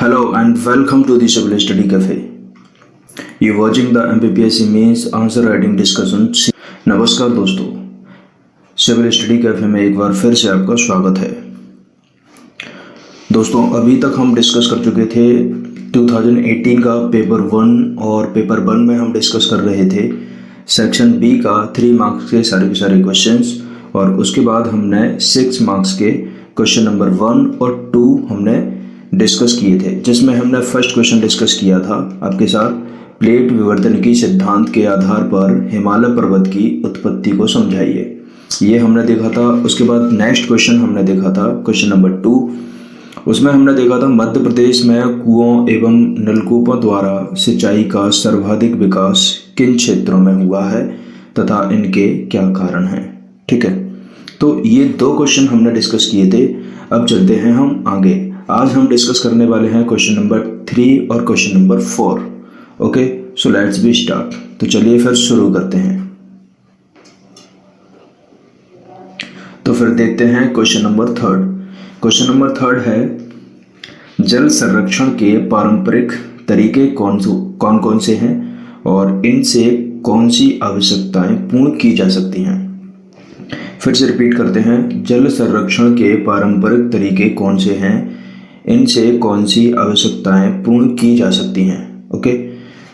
Hello and welcome to the Civil Study Cafe. You're watching the MPPSC Mains Answer Writing Discussion. नमस्कार दोस्तों, civil study cafe में एक बार फिर से आपका स्वागत है। दोस्तों, अभी तक हम डिस्कस कर चुके थे 2018 का पेपर 1 और पेपर 1 में हम डिस्कस कर रहे थे सेक्शन बी का 3 मार्क्स के सारे क्वेश्चंस, और उसके बाद हमने 6 मार्क्स के क्वेश्चन नंबर 1 और 2 हमने डिस्कस किए थे, जिसमें हमने फर्स्ट क्वेश्चन डिस्कस किया था आपके साथ प्लेट विवर्तन की सिद्धांत के आधार पर हिमालय पर्वत की उत्पत्ति को समझाइए, ये हमने देखा था। उसके बाद नेक्स्ट क्वेश्चन हमने देखा था क्वेश्चन नंबर 2, उसमें हमने देखा था मध्य प्रदेश में कुओं एवं नलकूपों द्वारा सिंचाई का सर्वाधिक विकास किन क्षेत्रों में हुआ है तथा इनके क्या कारण हैं। ठीक है, तो ये 2 क्वेश्चन हमने डिस्कस किए थे। अब चलते हैं हम आगे। आज हम डिस्कस करने वाले हैं क्वेश्चन नंबर 3 और question number 4। Okay, so let's be start. तो चलिए फिर शुरू करते हैं। तो फिर देखते हैं क्वेश्चन नंबर 3। क्वेश्चन नंबर 3 है जल संरक्षण के पारंपरिक तरीके कौन कौन से हैं और इनसे कौन सी आवश्यकताएं पूर्ण की जा सकती हैं। फिर से रिपीट करते हैं, जल संरक्षण के पारंपरिक तरीके कौन से हैं, इनसे कौन सी आवश्यकताएं पूर्ण की जा सकती हैं। ओके,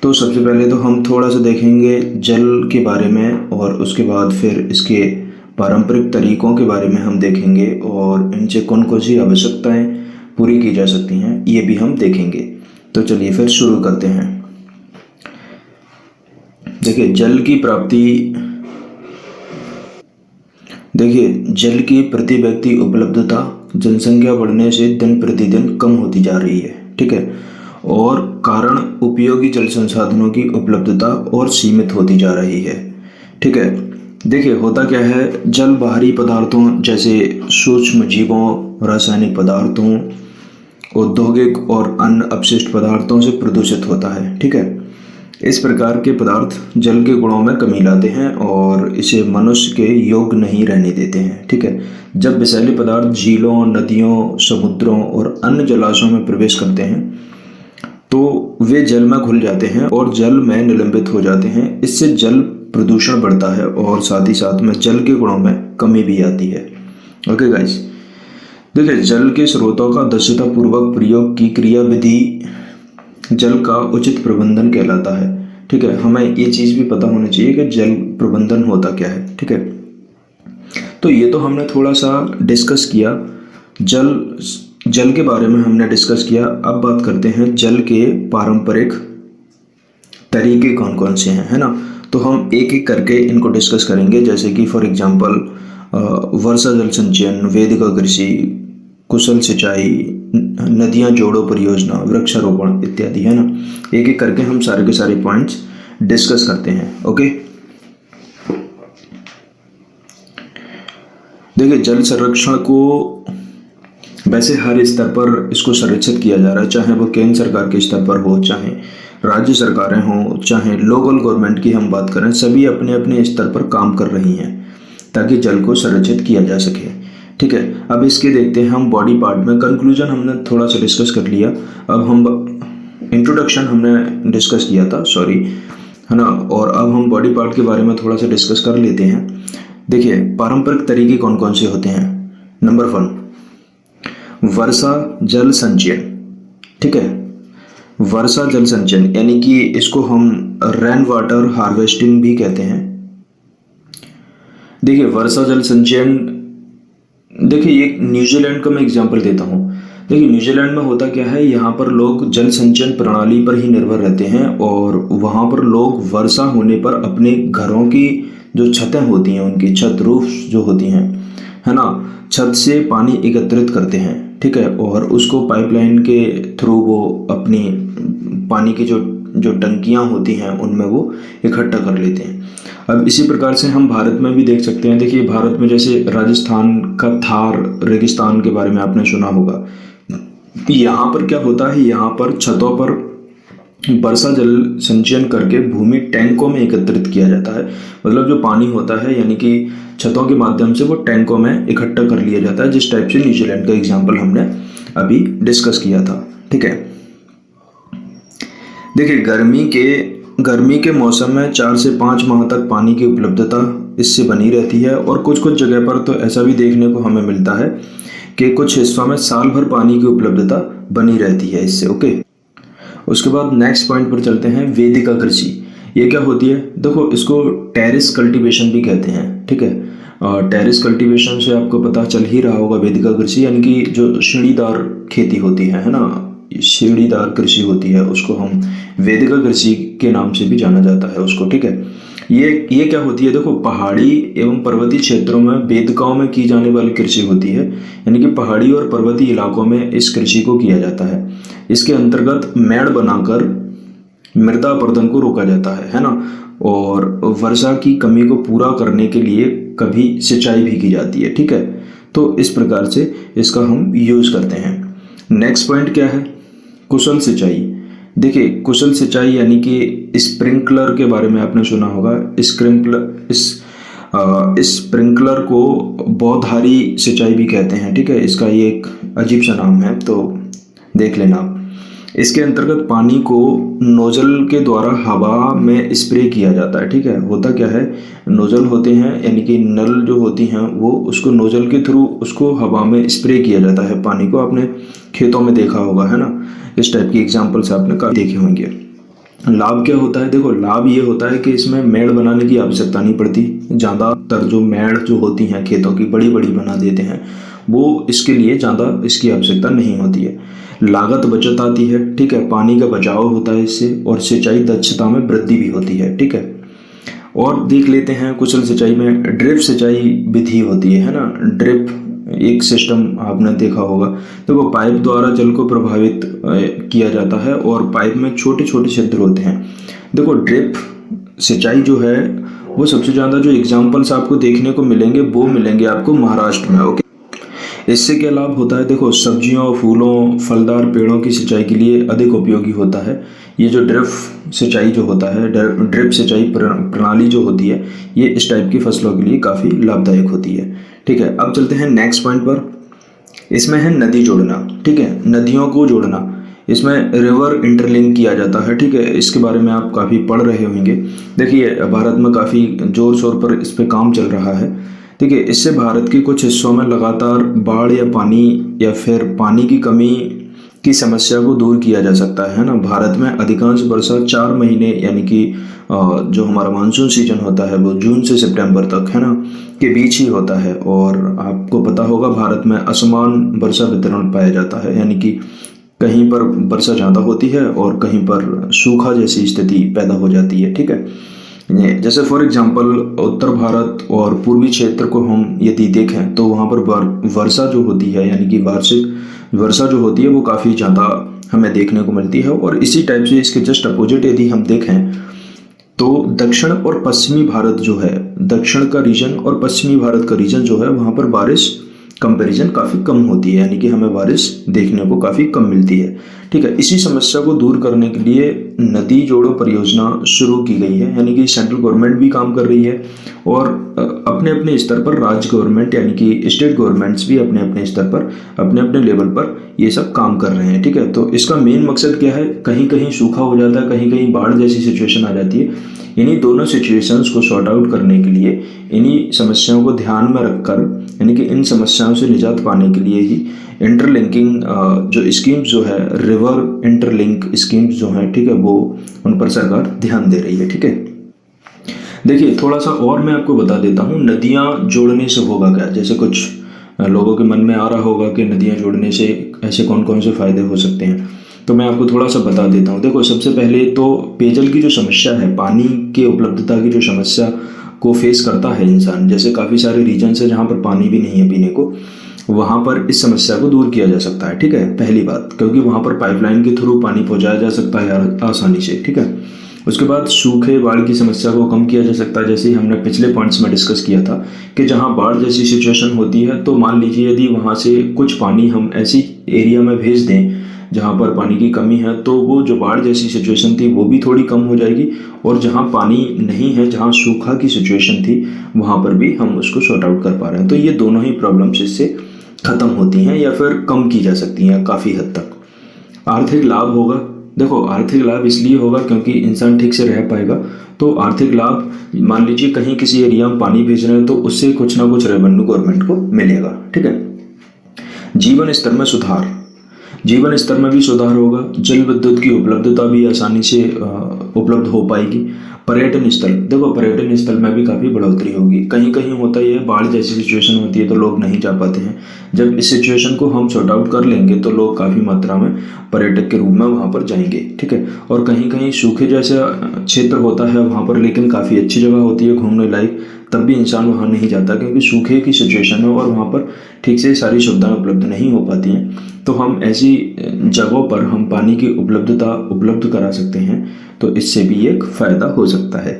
तो सबसे पहले तो हम थोड़ा सा देखेंगे जल के बारे में, और उसके बाद फिर इसके पारंपरिक तरीकों के बारे में हम देखेंगे, और इनसे कौन कौन सी आवश्यकताएं पूरी की जा सकती हैं ये भी हम देखेंगे। तो चलिए फिर शुरू करते हैं। देखिए, जल की प्रति व्यक्ति उपलब्धता जनसंख्या बढ़ने से दिन प्रतिदिन कम होती जा रही है। ठीक है, और कारण उपयोगी जल संसाधनों की उपलब्धता और सीमित होती जा रही है। ठीक है, देखिए होता क्या है, जल बाहरी पदार्थों जैसे सूक्ष्म जीवों, रासायनिक पदार्थों, औद्योगिक और अन्य अपशिष्ट पदार्थों से प्रदूषित होता है। ठीक है, इस प्रकार के पदार्थ जल के गुणों में कमी लाते हैं और इसे मनुष्य के योग्य नहीं रहने देते हैं। ठीक है, जब विषैले पदार्थ झीलों, नदियों, समुद्रों और अन्य जलाशयों में प्रवेश करते हैं तो वे जल में घुल जाते हैं और जल में निलंबित हो जाते हैं। इससे जल प्रदूषण बढ़ता है और साथ ही साथ में जल के गुणों में कमी भी आती है। ओके गाइस, देखिए जल के स्रोतों का दक्षतापूर्वक प्रयोग की क्रियाविधि जल का उचित प्रबंधन कहलाता है। ठीक है, हमें ये चीज़ भी पता होनी चाहिए कि जल प्रबंधन होता क्या है। ठीक है, तो ये तो हमने थोड़ा सा डिस्कस किया, जल के बारे में हमने डिस्कस किया। अब बात करते हैं जल के पारंपरिक तरीके कौन कौन से हैं, है ना। तो हम एक एक करके इनको डिस्कस करेंगे, जैसे कि फॉर एग्जांपल वर्षा जल संचयन, वेदिका कृषि, कुशल सिंचाई, नदियां जोड़ो परियोजना, वृक्षारोपण इत्यादि, है ना। एक एक करके हम सारे के सारे पॉइंट्स डिस्कस करते हैं। ओके, देखिए जल संरक्षण को वैसे हर स्तर पर इसको संरक्षित किया जा रहा है, चाहे वो केंद्र सरकार के स्तर पर हो, चाहे राज्य सरकारें हों, चाहे लोकल गवर्नमेंट की हम बात करें, सभी अपने अपने स्तर पर काम कर रही हैं ताकि जल को संरक्षित किया जा सके। ठीक है, अब इसके देखते हैं हम बॉडी पार्ट में। कंक्लूजन हमने थोड़ा सा डिस्कस कर लिया, अब हम इंट्रोडक्शन हमने डिस्कस किया था, सॉरी, है ना, और अब हम बॉडी पार्ट के बारे में थोड़ा सा डिस्कस कर लेते हैं। देखिए पारंपरिक तरीके कौन कौन से होते हैं। नंबर 1, वर्षा जल संचयन। ठीक है, वर्षा जल संचयन यानी कि इसको हम रेन वाटर हार्वेस्टिंग भी कहते हैं। देखिए वर्षा जल संचयन, देखिए एक न्यूजीलैंड का मैं एग्जांपल देता हूँ। देखिए न्यूजीलैंड में होता क्या है, यहाँ पर लोग जल संचयन प्रणाली पर ही निर्भर रहते हैं, और वहाँ पर लोग वर्षा होने पर अपने घरों की जो छतें होती हैं, उनकी छत रूफ जो होती हैं, है ना, छत से पानी एकत्रित करते हैं। ठीक है, और उसको पाइपलाइन के थ्रू वो अपनी पानी की जो टंकियाँ होती हैं उनमें वो इकट्ठा कर लेते हैं। अब इसी प्रकार से हम भारत में भी देख सकते हैं। देखिए भारत में जैसे राजस्थान का थार रेगिस्तान के बारे में आपने सुना होगा। यहाँ पर क्या होता है, यहाँ पर छतों पर वर्षा जल संचयन करके भूमि टैंकों में एकत्रित किया जाता है। मतलब जो पानी होता है यानी कि छतों के माध्यम से वो टैंकों में इकट्ठा कर लिया जाता है, जिस टाइप से न्यूजीलैंड का एग्जाम्पल हमने अभी डिस्कस किया था। ठीक है। देखिए गर्मी के मौसम में 4 से 5 माह तक पानी की उपलब्धता इससे बनी रहती है, और कुछ कुछ जगह पर तो ऐसा भी देखने को हमें मिलता है कि कुछ हिस्सों में साल भर पानी की उपलब्धता बनी रहती है इससे। ओके, उसके बाद नेक्स्ट पॉइंट पर चलते हैं, वेदिका कृषि। ये क्या होती है? देखो, इसको टेरेस कल्टीवेशन भी कहते हैं, ठीक है। टेरेस कल्टीवेशन से आपको पता चल ही रहा होगा, वेदिका कृषि यानी कि जो सीढ़ीदार खेती होती है ना, सीढ़ीदार कृषि होती है, उसको हम वेदिका कृषि के नाम से भी जाना जाता है उसको, ठीक है। ये क्या होती है? देखो, पहाड़ी एवं पर्वतीय क्षेत्रों में वेदिकाओं में की जाने वाली कृषि होती है, यानी कि पहाड़ी और पर्वतीय इलाकों में इस कृषि को किया जाता है। इसके अंतर्गत मेड़ बनाकर मृदा अपरदन को रोका जाता है ना, और वर्षा की कमी को पूरा करने के लिए कभी सिंचाई भी की जाती है, ठीक है। तो इस प्रकार से इसका हम यूज करते हैं। नेक्स्ट पॉइंट क्या है? कुशल सिंचाई। देखिए, कुशल सिंचाई यानी कि स्प्रिंकलर के बारे में आपने सुना होगा। स्प्रिंकलर को बहुधारी सिंचाई भी कहते हैं, ठीक है। इसका ये एक अजीब सा नाम है, तो देख लेना आप। इसके अंतर्गत पानी को नोजल के द्वारा हवा में स्प्रे किया जाता है, ठीक है। होता क्या है, नोजल होते हैं यानी कि नल जो होती हैं, वो उसको नोजल के थ्रू उसको हवा में स्प्रे किया जाता है पानी को। आपने खेतों में देखा होगा, है ना, इस टाइप की एग्जाम्पल्स आपने काफी देखे होंगे। लाभ क्या होता है? देखो, लाभ ये होता है कि इसमें मेड़ बनाने की आवश्यकता नहीं पड़ती। ज़्यादातर जो मेड़ जो होती हैं खेतों की, बड़ी बड़ी बना देते हैं, वो इसके लिए ज़्यादा इसकी आवश्यकता नहीं होती है। लागत बचत आती है, ठीक है। पानी का बचाव होता है इससे, और सिंचाई दक्षता में वृद्धि भी होती है, ठीक है। और देख लेते हैं कुशल सिंचाई में ड्रिप सिंचाई विधि होती है ना। ड्रिप एक सिस्टम आपने देखा होगा। देखो, पाइप द्वारा जल को प्रभावित किया जाता है, और पाइप में छोटे छोटे छिद्र होते हैं। देखो, ड्रिप सिंचाई जो है वो सबसे ज़्यादा जो एग्जाम्पल्स आपको देखने को मिलेंगे वो मिलेंगे आपको महाराष्ट्र में। ओके, इससे क्या लाभ होता है? देखो, सब्जियों, फूलों, फलदार पेड़ों की सिंचाई के लिए अधिक उपयोगी होता है ये जो ड्रिप सिंचाई जो होता है। ड्रिप सिंचाई प्रणाली जो होती है, ये इस टाइप की फसलों के लिए काफ़ी लाभदायक होती है, ठीक है। अब चलते हैं नेक्स्ट पॉइंट पर। इसमें है नदी जोड़ना, ठीक है, नदियों को जोड़ना। इसमें रिवर इंटरलिंक किया जाता है, ठीक है। इसके बारे में आप काफ़ी पढ़ रहे होंगे। देखिए, भारत में काफ़ी जोर शोर पर इस पर काम चल रहा है, ठीक है। इससे भारत के कुछ हिस्सों में लगातार बाढ़ या फिर पानी की कमी की समस्या को दूर किया जा सकता है ना। भारत में अधिकांश वर्षा 4 महीने यानी कि जो हमारा मानसून सीजन होता है वो जून से सितंबर तक, है ना, के बीच ही होता है। और आपको पता होगा भारत में असमान वर्षा वितरण पाया जाता है, यानी कि कहीं पर वर्षा ज़्यादा होती है और कहीं पर सूखा जैसी स्थिति पैदा हो जाती है, ठीक है। जैसे फॉर एग्जांपल उत्तर भारत और पूर्वी क्षेत्र को हम यदि देखें तो वहाँ पर वर्षा जो होती है यानी कि वार्षिक वर्षा जो होती है वो काफ़ी ज़्यादा हमें देखने को मिलती है। और इसी टाइप से इसके जस्ट अपोजिट यदि हम देखें तो दक्षिण और पश्चिमी भारत जो है, दक्षिण का रीजन और पश्चिमी भारत का रीजन जो है, वहाँ पर बारिश कंपैरिजन काफ़ी कम होती है, यानी कि हमें बारिश देखने को काफ़ी कम मिलती है, ठीक है। इसी समस्या को दूर करने के लिए नदी जोड़ो परियोजना शुरू की गई है, यानी कि सेंट्रल गवर्नमेंट भी काम कर रही है और अपने अपने स्तर पर राज्य गवर्नमेंट यानी कि स्टेट गवर्नमेंट्स भी अपने अपने स्तर पर अपने अपने लेवल पर ये सब काम कर रहे हैं, ठीक है। तो इसका मेन मकसद क्या है? कहीं कहीं सूखा हो जाता है, कहीं कहीं बाढ़ जैसी सिचुएशन आ जाती है। इन्हीं दोनों सिचुएशंस को सॉर्ट आउट करने के लिए, इन्हीं समस्याओं को ध्यान में रखकर, यानी कि इन समस्याओं से निजात पाने के लिए ही इंटरलिंकिंग जो स्कीम्स जो है, रिवर इंटरलिंक स्कीम्स जो हैं, ठीक है, वो उन पर सरकार ध्यान दे रही है, ठीक है। देखिए, थोड़ा सा और मैं आपको बता देता हूँ नदियाँ जोड़ने से होगा क्या। जैसे कुछ लोगों के मन में आ रहा होगा कि नदियाँ जोड़ने से ऐसे कौन कौन से फायदे हो सकते हैं, तो मैं आपको थोड़ा सा बता देता हूँ। देखो, सबसे पहले तो पेयजल की जो समस्या है, पानी के उपलब्धता की जो समस्या को फेस करता है इंसान, जैसे काफ़ी सारे रीजन्स है जहाँ पर पानी भी नहीं है पीने को, वहाँ पर इस समस्या को दूर किया जा सकता है, ठीक है, पहली बात, क्योंकि वहाँ पर पाइपलाइन के थ्रू पानी पहुँचाया जा सकता है आसानी से, ठीक है। उसके बाद सूखे बाढ़ की समस्या को कम किया जा सकता है, जैसे हमने पिछले पॉइंट्स में डिस्कस किया था कि जहाँ बाढ़ जैसी सिचुएशन होती है तो मान लीजिए यदि वहाँ से कुछ पानी हम ऐसी एरिया में भेज दें जहाँ पर पानी की कमी है, तो वो जो बाढ़ जैसी सिचुएशन थी वो भी थोड़ी कम हो जाएगी, और जहाँ पानी नहीं है, जहाँ सूखा की सिचुएशन थी, वहाँ पर भी हम उसको सॉर्ट आउट कर पा रहे हैं। तो ये दोनों ही प्रॉब्लम्स इससे ख़त्म होती हैं या फिर कम की जा सकती हैं काफ़ी हद तक। आर्थिक लाभ होगा। देखो आर्थिक लाभ इसलिए होगा क्योंकि इंसान ठीक से रह पाएगा, तो आर्थिक लाभ, मान लीजिए कहीं किसी एरिया में पानी भेज रहे हैं तो उससे कुछ ना कुछ रेवेन्यू गवर्नमेंट को मिलेगा, ठीक है। जीवन स्तर में सुधार, जीवन स्तर में भी सुधार होगा, जल विद्युत की उपलब्धता भी आसानी से उपलब्ध हो पाएगी। पर्यटन स्थल, देखो पर्यटन स्थल में भी काफ़ी बढ़ोतरी होगी। कहीं कहीं होता ही है, बाढ़ जैसी सिचुएशन होती है तो लोग नहीं जा पाते हैं। जब इस सिचुएशन को हम सॉर्ट आउट कर लेंगे तो लोग काफ़ी मात्रा में पर्यटक के रूप में वहाँ पर जाएंगे, ठीक है। और कहीं कहीं सूखे जैसा क्षेत्र होता है वहाँ पर, लेकिन काफ़ी अच्छी जगह होती है घूमने लायक, तब भी इंसान वहाँ नहीं जाता क्योंकि सूखे की सिचुएशन है और वहाँ पर ठीक से सारी सुविधाएं उपलब्ध नहीं हो पाती हैं। तो हम ऐसी जगहों पर हम पानी की उपलब्धता उपलब्ध करा सकते हैं, तो इससे भी एक फ़ायदा हो सकता है।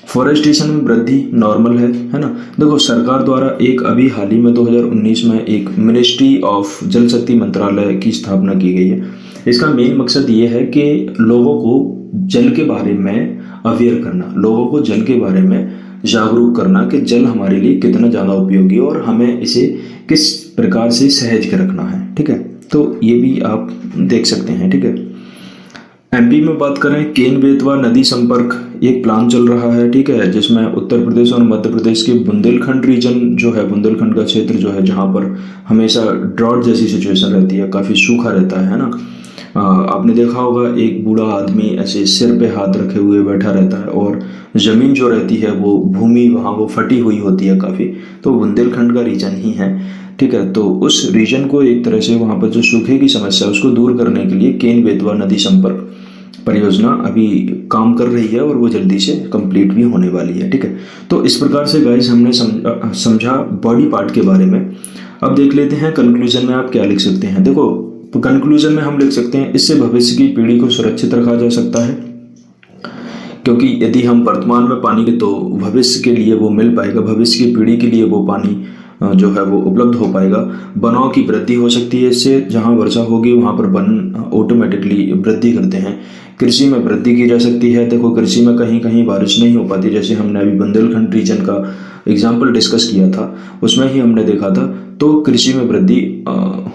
फॉरेस्टेशन में वृद्धि नॉर्मल है ना। देखो सरकार द्वारा एक अभी हाल ही में 2019 में एक मिनिस्ट्री ऑफ जल शक्ति मंत्रालय की स्थापना की गई है। इसका मेन मकसद ये है कि लोगों को जल के बारे में अवेयर करना, लोगों को जल के बारे में जागरूक करना कि जल हमारे लिए कितना ज़्यादा उपयोगी है और हमें इसे किस प्रकार से सहेज के रखना है, ठीक है। तो ये भी आप देख सकते हैं, ठीक है। एमपी में बात करें, केन बेतवा नदी संपर्क एक प्लान चल रहा है, ठीक है, जिसमें उत्तर प्रदेश और मध्य प्रदेश के बुंदेलखंड रीजन जो है, बुंदेलखंड का क्षेत्र जो है, जहाँ पर हमेशा ड्रॉट जैसी सिचुएशन रहती है, काफ़ी सूखा रहता है ना। आपने देखा होगा एक बूढ़ा आदमी ऐसे सिर पे हाथ रखे हुए बैठा रहता है और ज़मीन जो रहती है वो भूमि वहाँ वो फटी हुई होती है काफ़ी, तो बुंदेलखंड का रीजन ही है, ठीक है। तो उस रीजन को एक तरह से वहाँ पर जो सूखे की समस्या है उसको दूर करने के लिए केन बेतवा नदी संपर्क परियोजना अभी काम कर रही है और वो जल्दी से कंप्लीट भी होने वाली है, ठीक है। तो इस प्रकार से गाइस हमने समझा बॉडी पार्ट के बारे में। अब देख लेते हैं कंक्लूजन में आप क्या लिख सकते हैं। देखो कंक्लूजन में हम लिख सकते हैं, इससे भविष्य की पीढ़ी को सुरक्षित रखा जा सकता है, क्योंकि यदि हम वर्तमान में पानी के, तो भविष्य के लिए वो मिल पाएगा, भविष्य की पीढ़ी के लिए वो पानी जो है वो उपलब्ध हो पाएगा। वनों की वृद्धि हो सकती है इससे, जहाँ वर्षा होगी वहाँ पर वन ऑटोमेटिकली वृद्धि करते हैं। कृषि में वृद्धि की जा सकती है। देखो कृषि में कहीं कहीं बारिश नहीं हो पाती, जैसे हमने अभी बुंदेलखंड रीजन का एग्जाम्पल डिस्कस किया था, उसमें ही हमने देखा था। तो कृषि में वृद्धि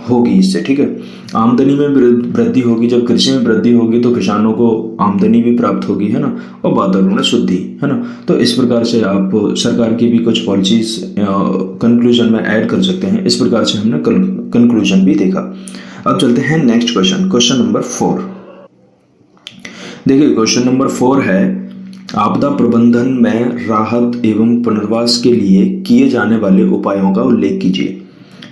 होगी इससे, ठीक है। आमदनी में वृद्धि होगी, जब कृषि में वृद्धि होगी तो किसानों को आमदनी भी प्राप्त होगी, है ना, और वातावरण में शुद्धि, है ना। तो इस प्रकार से आप सरकार की भी कुछ पॉलिसीज कंक्लूजन में ऐड कर सकते हैं। इस प्रकार से हमने कंक्लूजन भी देखा। अब चलते हैं नेक्स्ट क्वेश्चन, क्वेश्चन नंबर 4। देखिए क्वेश्चन नंबर 4 है, आपदा प्रबंधन में राहत एवं पुनर्वास के लिए किए जाने वाले उपायों का उल्लेख कीजिए।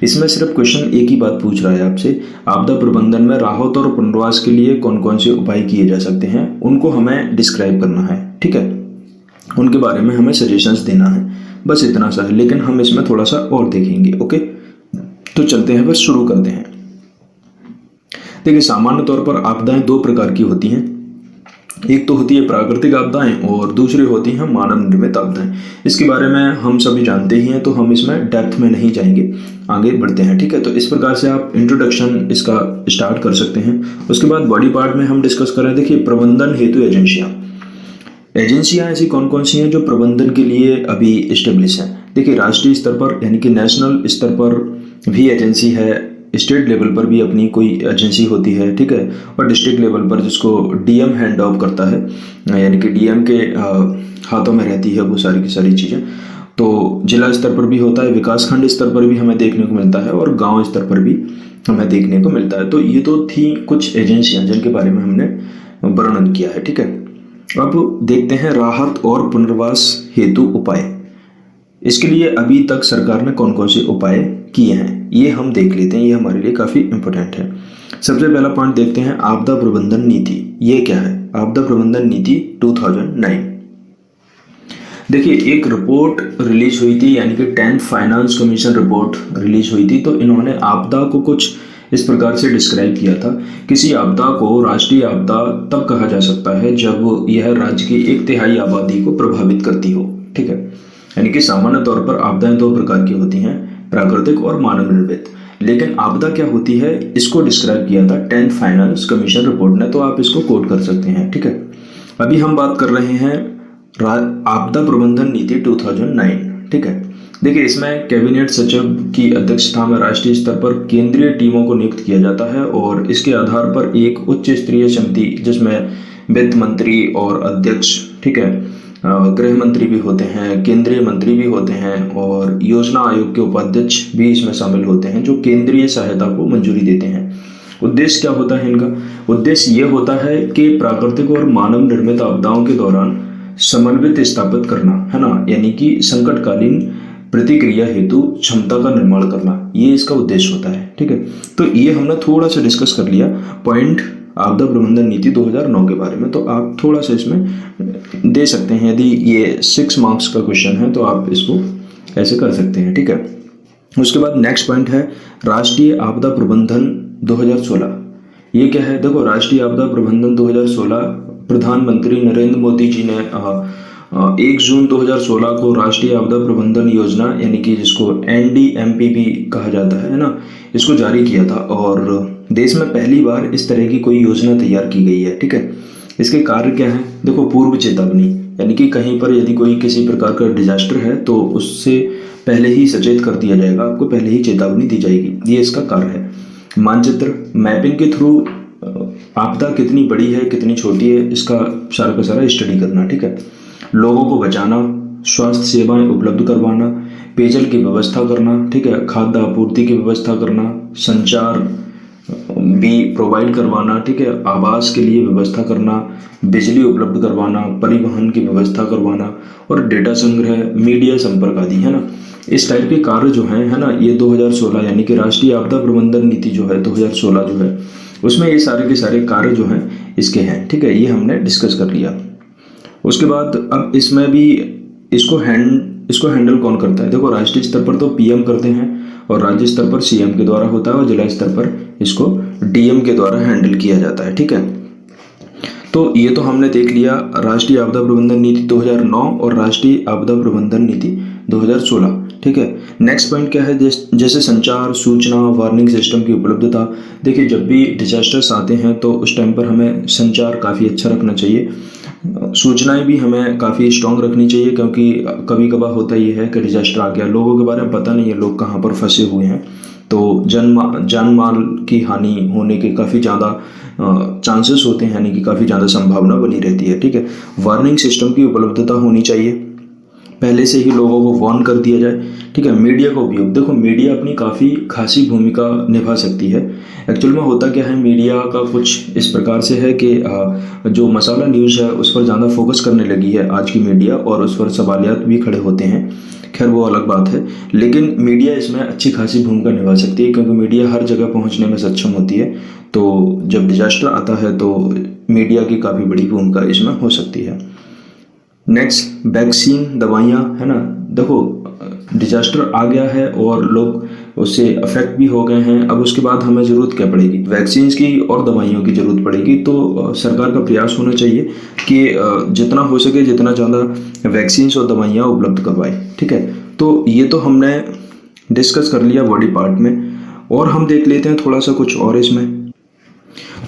इसमें सिर्फ क्वेश्चन एक ही बात पूछ रहा है आपसे, आपदा प्रबंधन में राहत और पुनर्वास के लिए कौन कौन से उपाय किए जा सकते हैं, उनको हमें डिस्क्राइब करना है, ठीक है। उनके बारे में हमें सजेशंस देना है, बस इतना सा है, लेकिन हम इसमें थोड़ा सा और देखेंगे, ओके। तो चलते हैं, बस शुरू करते हैं। देखिए सामान्य तौर पर आपदाएं दो प्रकार की होती हैं, एक तो होती है प्राकृतिक आपदाएं और दूसरी होती हैं मानव निर्मित आपदाएं। इसके बारे में हम सभी जानते ही हैं, तो हम इसमें डेप्थ में नहीं जाएंगे, आगे बढ़ते हैं, ठीक है। तो इस प्रकार से आप इंट्रोडक्शन इसका स्टार्ट कर सकते हैं। उसके बाद बॉडी पार्ट में हम डिस्कस करें। देखिए प्रबंधन हेतु एजेंसियां ऐसी कौन कौन सी हैं जो प्रबंधन के लिए अभी इस्टेब्लिश हैं। देखिए राष्ट्रीय स्तर पर यानी कि नेशनल स्तर पर भी एजेंसी है, स्टेट लेवल पर भी अपनी कोई एजेंसी होती है, ठीक है, और डिस्ट्रिक्ट लेवल पर जिसको डीएम हैंड ऑफ करता है, यानी कि डीएम के हाथों में रहती है वो सारी की सारी चीज़ें। तो जिला स्तर पर भी होता है, विकास खंड स्तर पर भी हमें देखने को मिलता है और गांव स्तर पर भी हमें देखने को मिलता है। तो ये तो थी कुछ एजेंसियां जिनके बारे में हमने वर्णन किया है, ठीक है। अब देखते हैं राहत और पुनर्वास हेतु उपाय। इसके लिए अभी तक सरकार ने कौन कौन से उपाय किए हैं ये हम देख लेते हैं, ये हमारे लिए काफ़ी इंपॉर्टेंट है। सबसे पहला पॉइंट देखते हैं, आपदा प्रबंधन नीति। ये क्या है? आपदा प्रबंधन नीति 2009। देखिए एक रिपोर्ट रिलीज हुई थी, यानी कि 10th finance commission report release हुई थी। तो इन्होंने आपदा को कुछ इस प्रकार से डिस्क्राइब किया था, किसी आपदा को राष्ट्रीय आपदा तब कहा जा सकता है जब यह राज्य की 1/3 आबादी को प्रभावित करती हो, ठीक है। यानी कि सामान्य तौर पर आपदाएं दो प्रकार की होती हैं, प्राकृतिक और मानव निर्मित। लेकिन आपदा क्या होती है इसको डिस्क्राइब किया था 10th फाइनेंस कमीशन रिपोर्ट ने, तो आप इसको कोट कर सकते हैं, ठीक है। अभी हम बात कर रहे हैं आपदा प्रबंधन नीति 2009, ठीक है। देखिए, इसमें कैबिनेट सचिव की अध्यक्षता में राष्ट्रीय स्तर पर केंद्रीय टीमों को नियुक्त किया जाता है और इसके आधार पर एक उच्च स्तरीय समिति जिसमें वित्त मंत्री और अध्यक्ष, ठीक है, गृह मंत्री भी होते हैं, केंद्रीय मंत्री भी होते हैं और योजना आयोग के उपाध्यक्ष भी इसमें शामिल होते हैं जो केंद्रीय सहायता को मंजूरी देते हैं। उद्देश्य क्या होता है इनका? उद्देश्य ये होता है कि प्राकृतिक और मानव निर्मित आपदाओं के दौरान समन्वित स्थापित करना, है ना, यानी कि संकटकालीन प्रतिक्रिया हेतु क्षमता का निर्माण करना, ये इसका उद्देश्य होता है। ठीक है, तो ये हमने थोड़ा सा डिस्कस कर लिया पॉइंट आपदा प्रबंधन नीति 2009 के बारे में। तो आप थोड़ा सा इसमें दे सकते हैं, यदि ये 6 मार्क्स का क्वेश्चन है तो आप इसको ऐसे कर सकते हैं। ठीक है, उसके बाद नेक्स्ट पॉइंट है राष्ट्रीय आपदा प्रबंधन 2016। ये क्या है? देखो, राष्ट्रीय आपदा प्रबंधन 2016 प्रधानमंत्री नरेंद्र मोदी जी ने 1 जून 2016 को राष्ट्रीय आपदा प्रबंधन योजना, यानी कि जिसको NDMP भी कहा जाता है ना, इसको जारी किया था और देश में पहली बार इस तरह की कोई योजना तैयार की गई है। ठीक है, इसके कार्य क्या है? देखो, पूर्व चेतावनी, यानी कि कहीं पर यदि कोई किसी प्रकार का डिजास्टर है तो उससे पहले ही सचेत कर दिया जाएगा, आपको पहले ही चेतावनी दी जाएगी, ये इसका कार्य है। मानचित्र, मैपिंग के थ्रू आपदा कितनी बड़ी है कितनी छोटी है इसका सारा का सारा स्टडी करना। ठीक है, लोगों को बचाना, स्वास्थ्य सेवाएं उपलब्ध करवाना, पेयजल की व्यवस्था करना, ठीक है, खाद्य आपूर्ति की व्यवस्था करना, संचार भी प्रोवाइड करवाना, ठीक है, आवास के लिए व्यवस्था करना, बिजली उपलब्ध करवाना, परिवहन की व्यवस्था करवाना और डेटा संग्रह, मीडिया संपर्क आदि, है ना। इस टाइप के कार्य जो हैं, है ना, ये 2016 यानी कि राष्ट्रीय आपदा प्रबंधन नीति जो है 2016 जो है उसमें ये सारे के सारे कार्य जो हैं इसके हैं। ठीक है, ये हमने डिस्कस कर लिया। उसके बाद अब इसमें भी इसको हैंडल कौन करता है? देखो, राष्ट्रीय स्तर पर तो PM करते हैं और राज्य स्तर पर CM के द्वारा होता है और जिला स्तर पर इसको DM के द्वारा हैंडल किया जाता है। ठीक है, तो ये तो हमने देख लिया राष्ट्रीय आपदा प्रबंधन नीति 2009 और राष्ट्रीय आपदा प्रबंधन नीति 2016। ठीक है, नेक्स्ट पॉइंट क्या है? जैसे संचार, सूचना, वार्निंग सिस्टम की उपलब्धता। देखिए, जब भी डिजास्टर्स आते हैं तो उस टाइम पर हमें संचार काफ़ी अच्छा रखना चाहिए, सूचनाएं भी हमें काफ़ी स्ट्रॉन्ग रखनी चाहिए, क्योंकि कभी कभार होता ये है कि डिजास्टर आ गया, लोगों के बारे में पता नहीं है, लोग कहाँ पर फंसे हुए हैं, तो जान माल की हानि होने के काफ़ी ज़्यादा चांसेस होते हैं, यानी कि काफ़ी ज़्यादा संभावना बनी रहती है। ठीक है, वार्निंग सिस्टम की उपलब्धता होनी चाहिए, पहले से ही लोगों को वार्न कर दिया जाए। ठीक है, मीडिया का उपयोग। देखो, मीडिया अपनी काफ़ी खासी भूमिका निभा सकती है। एक्चुअल में होता क्या है, मीडिया का कुछ इस प्रकार से है कि जो मसाला न्यूज़ है उस पर ज़्यादा फोकस करने लगी है आज की मीडिया और उस पर सवालियात भी खड़े होते हैं। खैर, वो अलग बात है, लेकिन मीडिया इसमें अच्छी खासी भूमिका निभा सकती है, क्योंकि मीडिया हर जगह पहुंचने में सक्षम होती है। तो जब डिजास्टर आता है तो मीडिया की काफ़ी बड़ी भूमिका इसमें हो सकती है। नेक्स्ट, वैक्सीन, दवाइयाँ, है ना। देखो, डिजास्टर आ गया है और लोग उससे अफेक्ट भी हो गए हैं, अब उसके बाद हमें ज़रूरत क्या पड़ेगी? वैक्सीन्स की और दवाइयों की ज़रूरत पड़ेगी। तो सरकार का प्रयास होना चाहिए कि जितना हो सके जितना ज़्यादा वैक्सीन्स और दवाइयाँ उपलब्ध करवाएं। ठीक है, तो ये तो हमने डिस्कस कर लिया बॉडी पार्ट में, और हम देख लेते हैं थोड़ा सा कुछ और इसमें।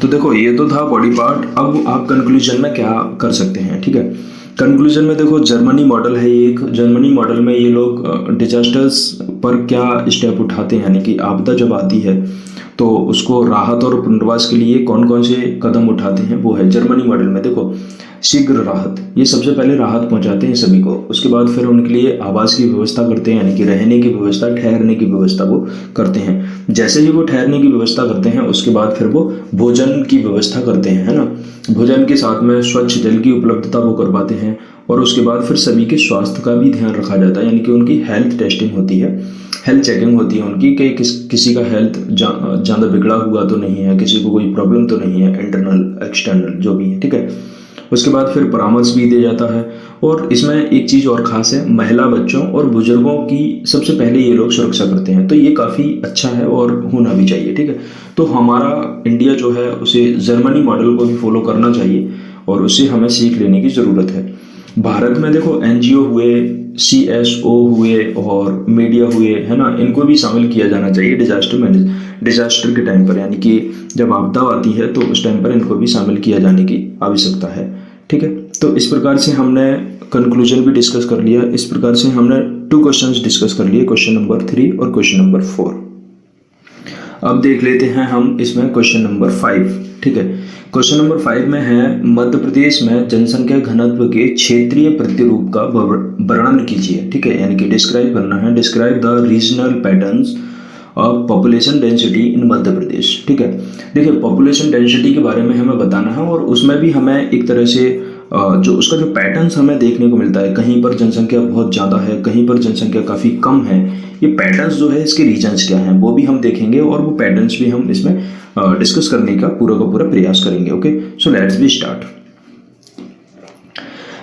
तो देखो, ये तो था बॉडी पार्ट। अब आप कंक्लूजन में क्या कर सकते हैं? ठीक है, कंक्लूजन में देखो, जर्मनी मॉडल है एक। जर्मनी मॉडल में ये लोग डिजास्टर्स पर क्या स्टेप उठाते हैं, यानी कि आपदा जब आती है तो उसको राहत और पुनर्वास के लिए कौन कौन से कदम उठाते हैं, वो है जर्मनी मॉडल में। देखो, शीघ्र राहत, ये सबसे पहले राहत पहुंचाते हैं सभी को, उसके बाद फिर उनके लिए आवास की व्यवस्था करते हैं, यानी कि रहने की व्यवस्था, ठहरने की व्यवस्था वो करते हैं। जैसे ही वो ठहरने की व्यवस्था करते हैं उसके बाद फिर वो भोजन की व्यवस्था करते हैं, है ना। भोजन के साथ में स्वच्छ जल की उपलब्धता वो करवाते हैं और उसके बाद फिर सभी के स्वास्थ्य का भी ध्यान रखा जाता है, यानी कि उनकी हेल्थ टेस्टिंग होती है, हेल्थ चेकिंग होती है उनकी कि किसी का हेल्थ ज़्यादा बिगड़ा हुआ तो नहीं है, किसी को कोई प्रॉब्लम तो नहीं है, इंटरनल एक्सटर्नल जो भी है। ठीक है, उसके बाद फिर परामर्श भी दिया जाता है। और इसमें एक चीज़ और ख़ास है, महिला, बच्चों और बुजुर्गों की सबसे पहले ये लोग सुरक्षा करते हैं, तो ये काफ़ी अच्छा है और होना भी चाहिए। ठीक है, तो हमारा इंडिया जो है उसे जर्मनी मॉडल को भी फॉलो करना चाहिए और उससे हमें सीख लेने की ज़रूरत है। भारत में देखो, NGO हुए, CSO हुए और मीडिया हुए, है ना, इनको भी शामिल किया जाना चाहिए डिजास्टर के टाइम पर, यानी कि जब आपदा आती है तो उस टाइम पर इनको भी शामिल किया जाने की आवश्यकता है। ठीक है, तो इस प्रकार से हमने कंक्लूजन भी डिस्कस कर लिया, इस प्रकार से हमने 2 क्वेश्चंस डिस्कस कर लिए, क्वेश्चन नंबर 3 और क्वेश्चन नंबर 4। अब देख लेते हैं हम इसमें क्वेश्चन नंबर 5। ठीक है, क्वेश्चन नंबर 5 में है मध्य प्रदेश में जनसंख्या घनत्व के क्षेत्रीय प्रतिरूप का वर्णन कीजिए। ठीक है, यानी कि डिस्क्राइब करना है, describe the regional patterns of population density in Madhya Pradesh. ठीक है, देखिए पॉपुलेशन डेंसिटी के बारे में हमें बताना है और उसमें भी हमें एक तरह से जो उसका जो पैटर्न्स हमें देखने को मिलता है, कहीं पर जनसंख्या बहुत ज़्यादा है, कहीं पर जनसंख्या काफ़ी कम है, ये पैटर्न्स जो है इसके रीजन्स क्या हैं वो भी हम देखेंगे और वो पैटर्न्स भी हम इसमें डिस्कस करने का पूरा प्रयास करेंगे। Okay, so let's be start.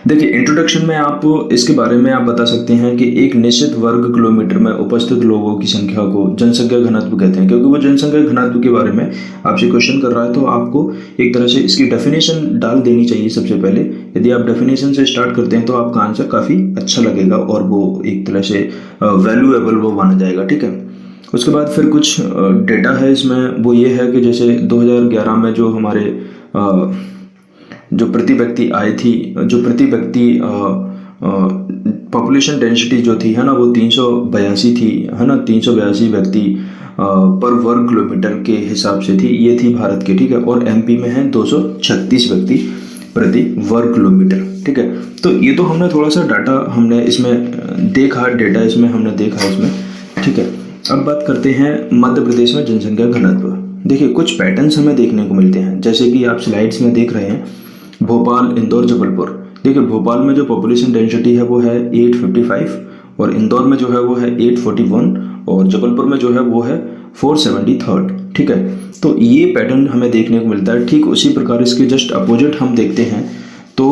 देखिए इंट्रोडक्शन में आप इसके बारे में आप बता सकते हैं कि एक निश्चित वर्ग किलोमीटर में उपस्थित लोगों की संख्या को जनसंख्या घनत्व कहते हैं, क्योंकि वो जनसंख्या घनत्व के बारे में आपसे क्वेश्चन कर रहा है तो आपको एक तरह से इसकी डेफिनेशन डाल देनी चाहिए सबसे पहले। यदि आप डेफिनेशन से स्टार्ट करते हैं तो आपका आंसर काफ़ी अच्छा लगेगा और वो एक तरह से वैल्यूएबल वो माना जाएगा। ठीक है, उसके बाद फिर कुछ डेटा है इसमें, वो ये है कि जैसे 2011 में जो हमारे जो प्रति व्यक्ति आय थी, जो प्रति व्यक्ति पॉपुलेशन डेंसिटी जो थी है ना वो 382 थी, है ना, 382 व्यक्ति पर वर्ग किलोमीटर के हिसाब से थी, ये थी भारत की। ठीक है, और एमपी में है 236 व्यक्ति प्रति वर्ग किलोमीटर। ठीक है, तो ये तो हमने थोड़ा सा डाटा हमने इसमें देखा, डेटा इसमें हमने देखा इसमें। ठीक है, अब बात करते हैं मध्य प्रदेश में जनसंख्या घनत्व। देखिए कुछ पैटर्न्स हमें देखने को मिलते हैं, जैसे कि आप स्लाइड्स में देख रहे हैं भोपाल, इंदौर, जबलपुर। देखिए भोपाल में जो पॉपुलेशन डेंसिटी है वो है 855 और इंदौर में जो है वो है 841 और जबलपुर में जो है वो है 473। ठीक है, तो ये पैटर्न हमें देखने को मिलता है। ठीक उसी प्रकार इसके जस्ट अपोजिट हम देखते हैं तो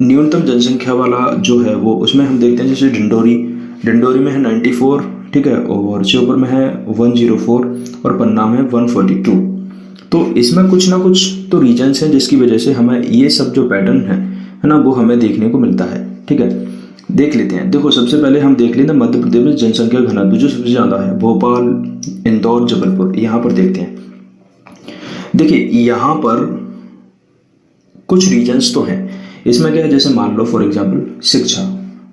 न्यूनतम जनसंख्या वाला जो है वो उसमें हम देखते हैं जैसे डिंडोरी में है 94। ठीक है, और श्योपुर में है 104 और पन्ना में 142। तो इसमें कुछ ना कुछ तो रीजन्स हैं जिसकी वजह से हमें ये सब जो पैटर्न है ना वो हमें देखने को मिलता है। ठीक है, देख लेते हैं। देखो सबसे पहले हम देख लेते हैं मध्य प्रदेश में जनसंख्या घनत्व जो सबसे ज़्यादा है, भोपाल, इंदौर, जबलपुर, यहाँ पर देखते हैं। देखिए यहाँ पर कुछ रीजन्स तो हैं, इसमें क्या है, जैसे मान लो फॉर एग्जाम्पल शिक्षा।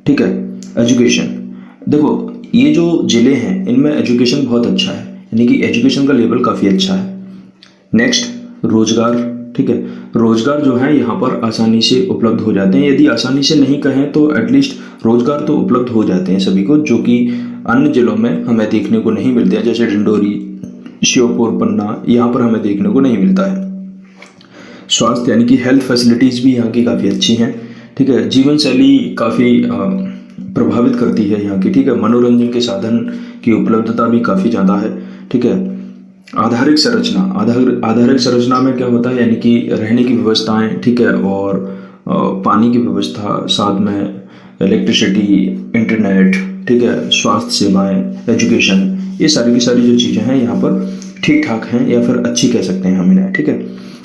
ठीक है, एजुकेशन। देखो ये जो जिले हैं इनमें एजुकेशन बहुत अच्छा है, यानी कि एजुकेशन का लेवल काफ़ी अच्छा है। नेक्स्ट रोजगार। ठीक है, रोजगार जो है यहाँ पर आसानी से उपलब्ध हो जाते हैं, यदि आसानी से नहीं कहें तो एटलीस्ट रोजगार तो उपलब्ध हो जाते हैं सभी को, जो कि अन्य जिलों में हमें देखने को नहीं मिलते हैं, जैसे डिंडोरी, श्योपुर, पन्ना, यहाँ पर हमें देखने को नहीं मिलता है। स्वास्थ्य यानी कि हेल्थ फैसिलिटीज़ भी यहाँ की काफ़ी अच्छी हैं। ठीक है, जीवन शैली काफ़ी प्रभावित करती है यहाँ की। ठीक है, मनोरंजन के साधन की उपलब्धता भी काफ़ी ज़्यादा है। ठीक है, आधारिक संरचना में क्या होता है, यानी कि रहने की व्यवस्थाएं। ठीक है, और पानी की व्यवस्था, साथ में इलेक्ट्रिसिटी, इंटरनेट, ठीक है, स्वास्थ्य सेवाएं, एजुकेशन, ये सारी की सारी जो चीज़ें हैं यहाँ पर ठीक ठाक हैं या फिर अच्छी कह सकते हैं हम इन्हें। ठीक है,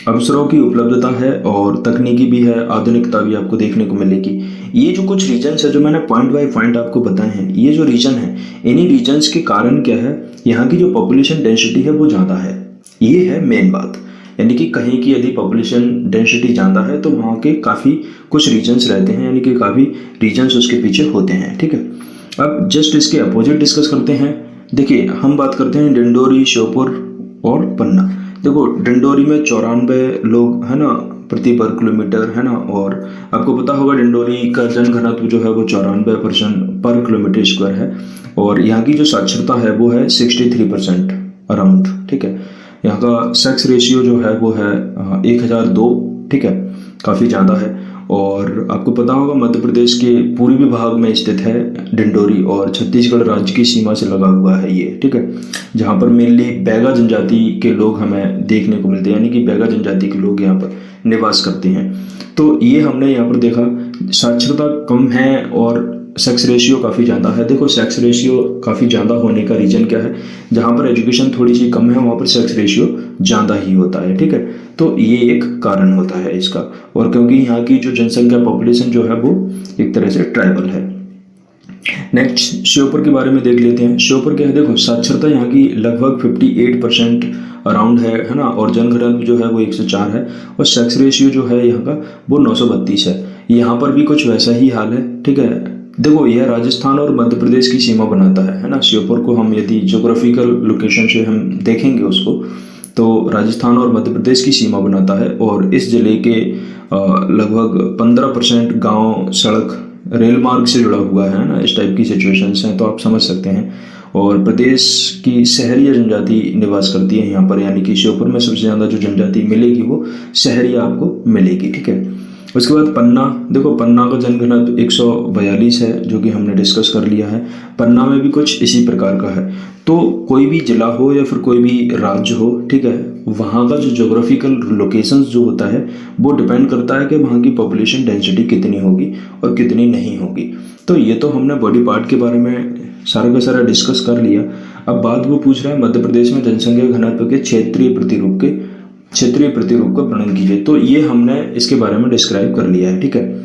अवसरों की उपलब्धता है और तकनीकी भी है, आधुनिकता भी आपको देखने को मिलेगी। ये जो कुछ रीजन्स है जो मैंने पॉइंट बाय पॉइंट आपको बताए हैं, ये जो रीजन है इन्हीं रीजन्स के कारण क्या है, यहाँ की जो पॉपुलेशन डेंसिटी है वो ज़्यादा है। ये है मेन बात, यानी कि कहीं की यदि पॉपुलेशन डेंसिटी ज़्यादा है तो वहाँ के काफ़ी कुछ रीजन्स रहते हैं, यानी कि काफ़ी रीजन्स उसके पीछे होते हैं। ठीक है, अब जस्ट इसके अपोजिट डिस्कस करते हैं। देखिए हम बात करते हैं डिंडोरी, श्योपुर और पन्ना। देखो डिंडोरी में 94 लोग है ना प्रति वर्ग किलोमीटर, है ना, और आपको पता होगा डिंडोरी का जनघनत्व जो है वो 94% पर किलोमीटर स्क्वायर है और यहाँ की जो साक्षरता है वो है 63% अराउंड। ठीक है, यहाँ का सेक्स रेशियो जो है वो है 1002। ठीक है, काफ़ी ज़्यादा है और आपको पता होगा मध्य प्रदेश के पूर्वी भाग में स्थित है डिंडोरी और छत्तीसगढ़ राज्य की सीमा से लगा हुआ है ये। ठीक है, जहाँ पर मेनली बैगा जनजाति के लोग हमें देखने को मिलते हैं, यानी कि बैगा जनजाति के लोग यहाँ पर निवास करते हैं। तो ये हमने यहाँ पर देखा, साक्षरता कम है और सेक्स रेशियो काफ़ी ज़्यादा है। देखो सेक्स रेशियो काफ़ी ज़्यादा होने का रीज़न क्या है, जहाँ पर एजुकेशन थोड़ी सी कम है वहाँ पर सेक्स रेशियो ज़्यादा ही होता है। ठीक है, तो ये एक कारण होता है इसका, और क्योंकि यहाँ की जो जनसंख्या पॉपुलेशन जो है वो एक तरह से ट्राइबल है। नेक्स्ट श्योपुर के बारे में देख लेते हैं। श्योपुर क्या है, देखो साक्षरता यहाँ की लगभग 58% अराउंड है ना, और जनघनत्व जो है वो 104 है और सेक्स रेशियो जो है यहाँ का वो 932 है। यहाँ पर भी कुछ वैसा ही हाल है। ठीक है, देखो यह राजस्थान और मध्य प्रदेश की सीमा बनाता है ना। श्योपुर को हम यदि ज्योग्राफिकल लोकेशन से हम देखेंगे उसको, तो राजस्थान और मध्य प्रदेश की सीमा बनाता है। और इस जिले के लगभग 15% गांव सड़क रेल मार्ग से जुड़ा हुआ है ना। इस टाइप की सिचुएशंस हैं, तो आप समझ सकते हैं। और प्रदेश की शहरी जनजाति निवास करती है यहाँ पर, यानी कि श्योपुर में सबसे ज़्यादा जो जनजाति मिलेगी वो शहरी आपको मिलेगी, ठीक है। उसके बाद पन्ना, देखो पन्ना का जनघनत्व 142 है, जो कि हमने डिस्कस कर लिया है। पन्ना में भी कुछ इसी प्रकार का है। तो कोई भी जिला हो या फिर कोई भी राज्य हो, ठीक है, वहाँ का जो ज्योग्राफिकल लोकेशंस जो होता है वो डिपेंड करता है कि वहाँ की पॉपुलेशन डेंसिटी कितनी होगी और कितनी नहीं होगी। तो ये तो हमने बॉडी पार्ट के बारे में सारा का सारा डिस्कस कर लिया। अब बात वो पूछ रहा है मध्य प्रदेश में जनसंख्या घनत्व के क्षेत्रीय प्रतिरूप का वर्णन कीजिए। तो ये हमने इसके बारे में डिस्क्राइब कर लिया है, ठीक है।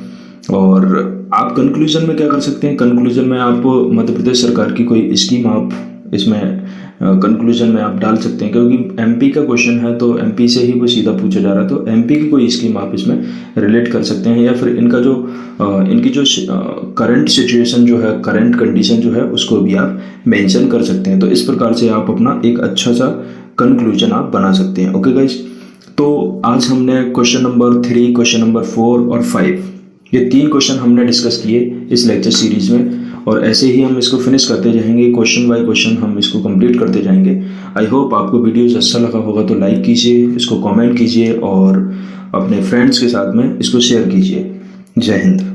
और आप कंक्लूजन में क्या कर सकते हैं, कंक्लूजन में आप मध्य प्रदेश सरकार की कोई स्कीम आप इसमें कंक्लूजन में आप डाल सकते हैं, क्योंकि एमपी का क्वेश्चन है तो एमपी से ही वो सीधा पूछा जा रहा है। तो एमपी की कोई स्कीम आप इसमें रिलेट कर सकते हैं, या फिर इनकी जो करंट सिचुएशन जो है, करंट कंडीशन जो है, उसको भी आप मेंशन कर सकते हैं। तो इस प्रकार से आप अपना एक अच्छा सा कंक्लूजन आप बना सकते हैं। ओके गाइस, तो आज हमने क्वेश्चन नंबर 3, क्वेश्चन नंबर 4 और 5 ये 3 क्वेश्चन हमने डिस्कस किए इस लेक्चर सीरीज में। और ऐसे ही हम इसको फिनिश करते जाएंगे, क्वेश्चन बाय क्वेश्चन हम इसको कंप्लीट करते जाएंगे। आई होप आपको वीडियोस अच्छा लगा होगा, तो लाइक कीजिए, इसको कमेंट कीजिए और अपने फ्रेंड्स के साथ में इसको शेयर कीजिए। जय हिंद।